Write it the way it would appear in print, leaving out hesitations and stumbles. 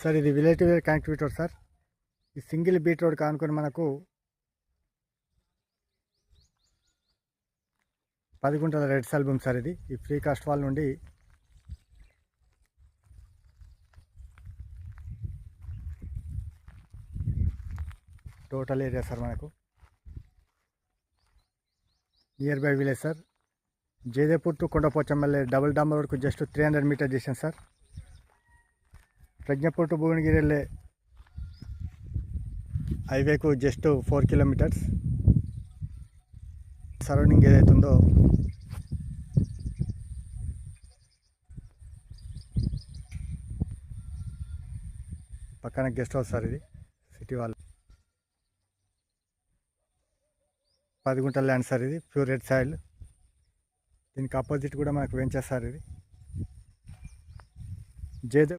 Sir ఇది village to village connectivity road sir. ఈ single BT road కానుకొని మనకు 10 గుంటల రెడ్ సాయిల్ భూమి సార్. ఇది ఈ ఫ్రీ కాస్ట్ వాల్ నుండి టోటల్ ఏరియా సార్. మనకు nearby village sir. Jayadevpur to కొండపోచమ్మల్లే డబుల్ డాంబర్ వరకు just 300 meter distance sir. Pragnapur to Bhuvanagiri వెళ్ళే హైవేకు జస్ట్ 4 కిలోమీటర్స్. సరౌండింగ్ ఏదైతుందో పక్కన గెస్ట్ హౌస్ సార్. ఇది సిటీ వాళ్ళు 10 గుంటల ల్యాండ్ సార్. ఇది ప్యూర్ రెడ్ సాయిల్. దీనికి ఆపోజిట్ కూడా మనకు వెంచర్ సార్. ఇది జయదేవ్